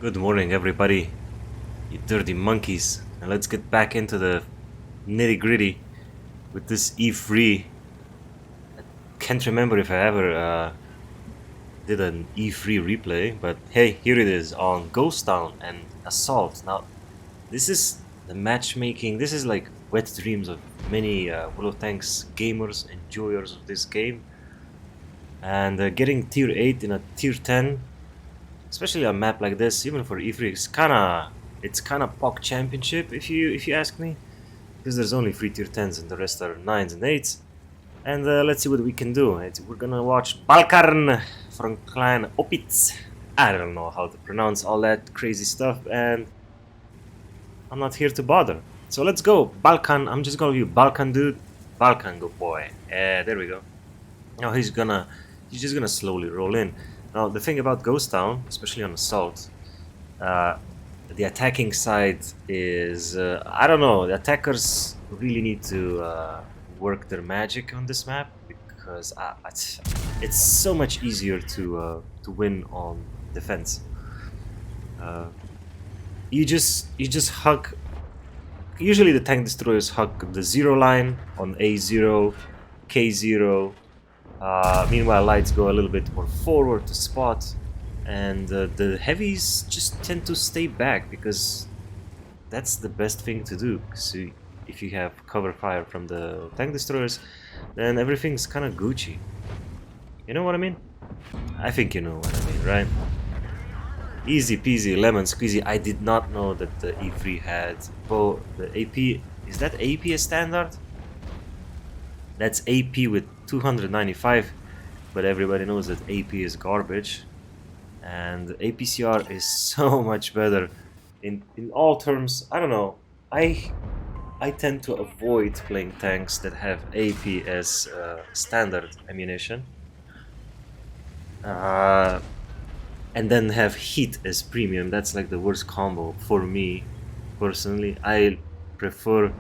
Good morning, everybody, you dirty monkeys, and let's get back into the nitty gritty with this E3. I can't remember if I ever did an E3 replay, but hey, here it is on Ghost Town and Assault. Now, this is the matchmaking, this is like wet dreams of many World of Tanks gamers, enjoyers of this game, and getting tier 8 in a tier 10. Especially a map like this, even for E3, it's kinda POC championship if you ask me, because there's only 3 tier 10s and the rest are 9s and 8s. And let's see what we can do. We're gonna watch Balkarn from Clan Opitz. I don't know how to pronounce all that crazy stuff, and I'm not here to bother. So let's go, Balkan. I'm just gonna you Balkan dude. Balkan, good boy. There we go. Now he's just gonna slowly roll in. Now, the thing about Ghost Town, especially on Assault, the attacking side is, I don't know, the attackers really need to work their magic on this map, because it's so much easier to win on defense. You just hug. Usually the tank destroyers hug the 0 line on A0, K0. Meanwhile, lights go a little bit more forward to spot, and the heavies just tend to stay back, because that's the best thing to do. So if you have cover fire from the tank destroyers, then everything's kind of Gucci. You know what I mean? I think you know what I mean, right? Easy peasy, lemon squeezy. I did not know that the E3 had both the AP. Is that AP a standard? That's AP with 295, but everybody knows that AP is garbage, and APCR is so much better in all terms. I don't know. I tend to avoid playing tanks that have AP as standard ammunition, and then have heat as premium. That's like the worst combo for me personally. I prefer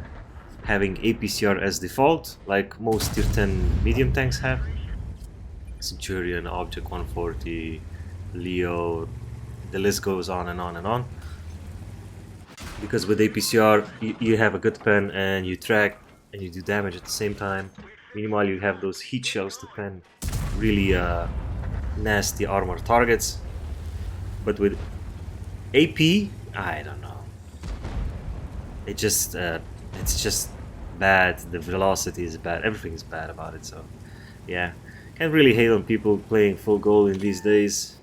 having APCR as default, like most tier 10 medium tanks have. Centurion, Object 140, Leo, the list goes on and on and on. Because with APCR, you have a good pen and you track and you do damage at the same time. Meanwhile, you have those heat shells to pen really nasty armor targets. But with AP, I don't know. It's just bad. The velocity is bad. Everything is bad about it. So, yeah, can't really hate on people playing full gold in these days.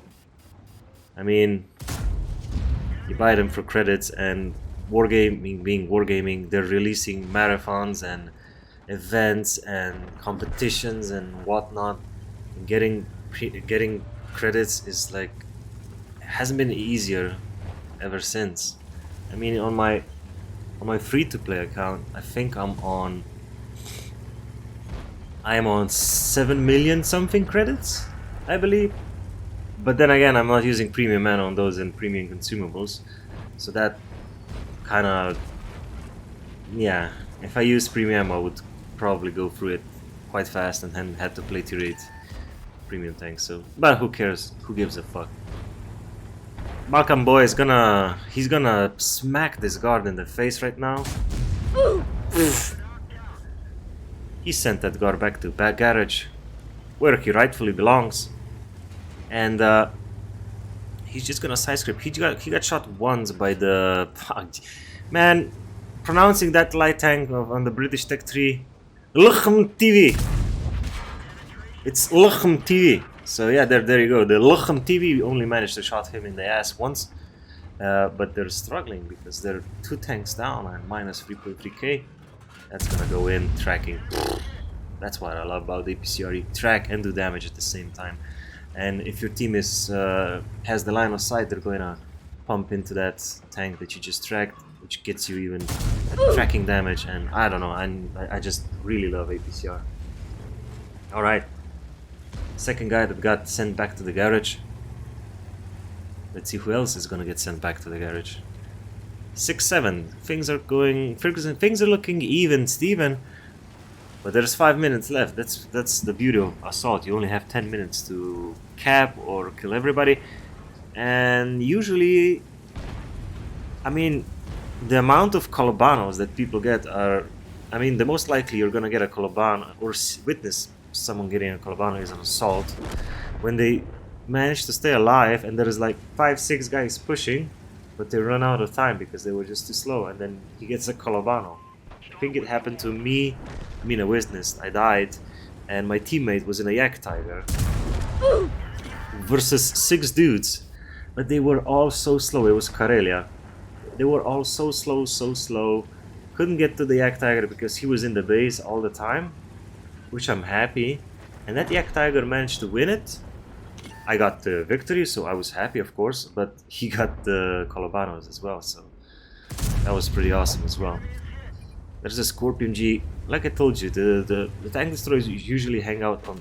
I mean, you buy them for credits, and wargaming being wargaming, they're releasing marathons and events and competitions and whatnot. And getting credits is like, hasn't been easier ever since. I mean, on my free-to-play account, I think I am on 7 million something credits, I believe. But then again, I'm not using premium mana on those and premium consumables, so that kind of, yeah. If I use premium, I would probably go through it quite fast and then had to play tier 8 premium tanks. So, but who cares? Who gives a fuck? Balkan boy is he's gonna smack this guard in the face right now. He sent that guard back to back garage, where he rightfully belongs, and he's just gonna side script. He got shot once by the man. Pronouncing that light tank on the British Tech 3, Luchem TV. It's Luchem TV. So yeah, there you go. The Luchem TV only managed to shot him in the ass once, but they're struggling because they're 2 tanks down and minus 3.3k. That's gonna go in tracking. That's what I love about APCR. You track and do damage at the same time. And if your team has the line of sight, they're going to pump into that tank that you just tracked, which gets you even tracking damage. And I don't know. I just really love APCR. All right. Second guy that got sent back to the garage. Let's see who else is gonna get sent back to the garage. 6-7. Things are looking even, Steven. But there's 5 minutes left. That's the beauty of Assault. You only have 10 minutes to cap or kill everybody. And usually I mean, the amount of Colobanos that people get are, I mean, the most likely you're gonna get a Colobano or witness someone getting a Colobano is an assault when they manage to stay alive and there is like 5-6 guys pushing, but they run out of time because they were just too slow, and then he gets a Colobano. I think it happened to me. I mean, a witness. I died, and my teammate was in a Yak Tiger versus 6 dudes, but they were all so slow. It was Karelia. They were all so slow. Couldn't get to the Yak Tiger because he was in the base all the time, which I'm happy. And that Yak Tiger managed to win it. I got the victory, so I was happy, of course, but he got the Colobanos as well, so that was pretty awesome as well. There's a Scorpion G. Like I told you, the tank destroyers usually hang out on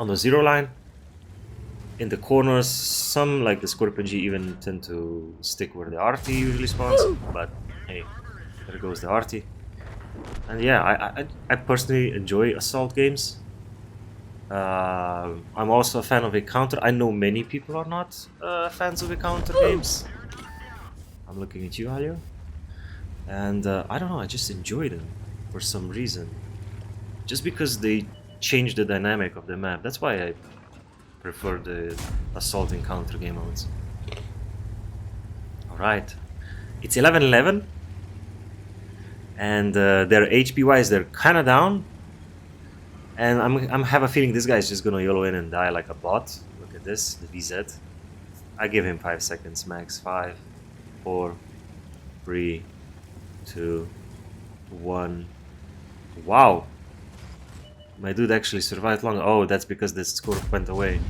the 0 line. In the corners, some like the Scorpion G even tend to stick where the RT usually spawns, but hey, there goes the RT. And yeah, I personally enjoy assault games. I'm also a fan of Encounter. I know many people are not fans of Encounter games. I'm looking at you, Alio. And I don't know, I just enjoy them for some reason. Just because they change the dynamic of the map. That's why I prefer the assault Encounter game modes. Alright. It's 11-11. And their HP wise, they're kinda down. And I'm have a feeling this guy's just gonna YOLO in and die like a bot. Look at this, the VZ. I give him 5 seconds max. 5, 4, 3, 2, 1. Wow! My dude actually survived long. Oh, that's because the score went away.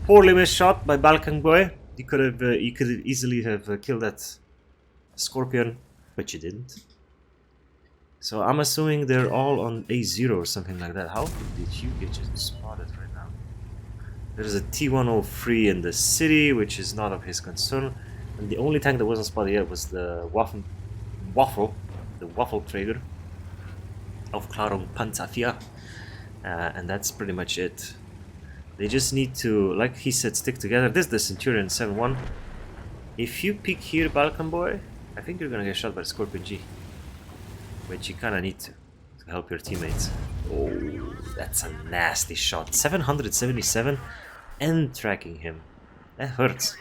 Poorly missed shot by Balkan Boy. You could easily have killed that Scorpion, but you didn't. So I'm assuming they're all on A0 or something like that. How did you get just spotted right now? There's a T-103 in the city, which is not of his concern. And the only tank that wasn't spotted yet was the Waffle Träger of Klarung Panzervier. And that's pretty much it. They just need to, like he said, stick together. This is the Centurion 7-1. If you peek here, Balkan Boy, I think you're gonna get shot by the Scorpion G. Which you kinda need to help your teammates. Oh, that's a nasty shot. 777 and tracking him. That hurts.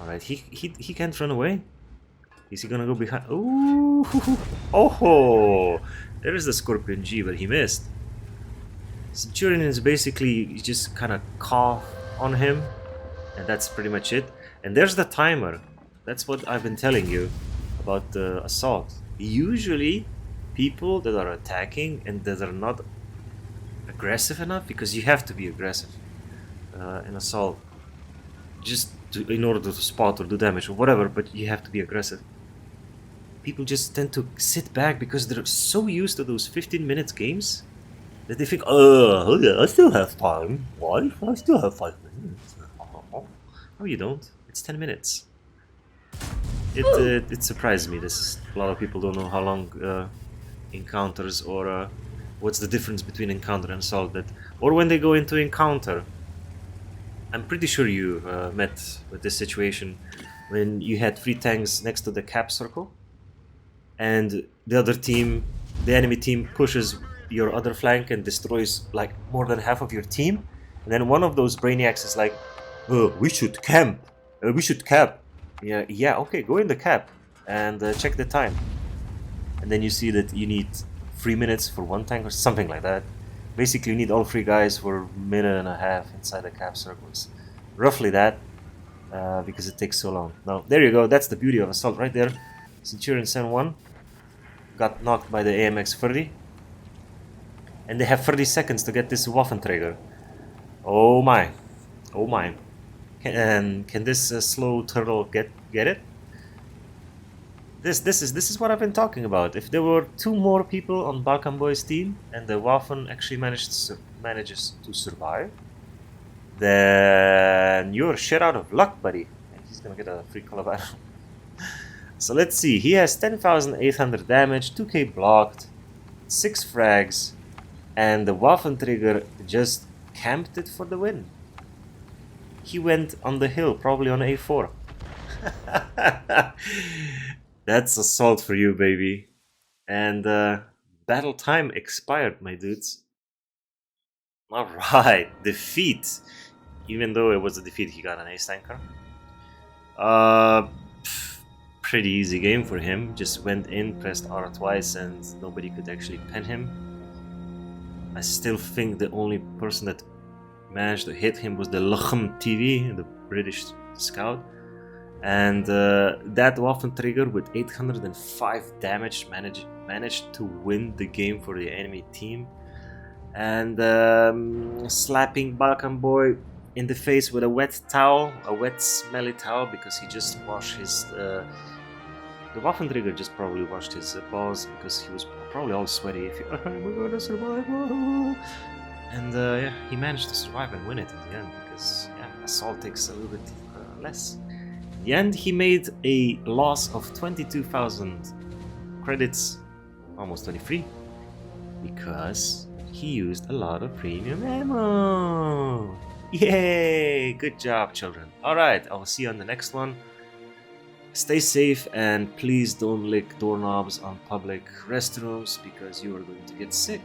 Alright, he can't run away. Is he gonna go behind? Ooh, oh, there is the Scorpion G, but he missed. Centurion is basically, you just kinda cough on him, and that's pretty much it. And there's the timer. That's what I've been telling you about the assault. Usually, people that are attacking and that are not aggressive enough, because you have to be aggressive in assault, just in order to spot or do damage or whatever, but you have to be aggressive. People just tend to sit back because they're so used to those 15-minute games that they think, oh yeah, I still have time. Why? I still have 5 minutes. No, you don't. It's 10 minutes. It surprised me. A lot of people don't know how long encounters or what's the difference between encounter and assault. Or when they go into encounter, I'm pretty sure you met with this situation when you had 3 tanks next to the cap circle, and the other team, the enemy team, pushes your other flank and destroys like more than half of your team, and then one of those brainiacs is like, "Oh, we should camp. We should cap." Yeah, okay, go in the cap and check the time. And then you see that you need 3 minutes for one tank or something like that. Basically, you need all 3 guys for a minute and a half inside the cap circles. Roughly that, because it takes so long. Now, there you go, that's the beauty of assault right there. Centurion 7-1 got knocked by the AMX 30. And they have 30 seconds to get this Waffenträger. Oh my. Oh my. Can this slow turtle get it? This is what I've been talking about. If there were 2 more people on Balkan Boy's team and the Waffen actually manages to survive, then you're shit out of luck, buddy. And he's gonna get a free Colorado. So let's see. He has 10,800 damage, 2k blocked, 6 frags, and the Waffenträger just camped it for the win. He went on the hill, probably on A4. That's assault for you, baby. And battle time expired, my dudes. Alright, defeat. Even though it was a defeat, he got an ace tanker. Uh, pretty easy game for him. Just went in, pressed R twice, and nobody could actually pen him. I still think the only person that managed to hit him was the Lachem TV, the British scout. And that Waffen trigger with 805 damage managed to win the game for the enemy team. And slapping Balkan boy in the face with a wet towel, a wet smelly towel, because he just washed his the Waffen trigger just probably washed his balls because he was probably all sweaty. If we're gonna survive, and yeah, he managed to survive and win it in the end because yeah, assault takes a little bit less. In the end, he made a loss of 22,000 credits, almost 23, because he used a lot of premium ammo. Yay! Good job, children. Alright, I'll see you on the next one. Stay safe and please don't lick doorknobs on public restrooms because you are going to get sick.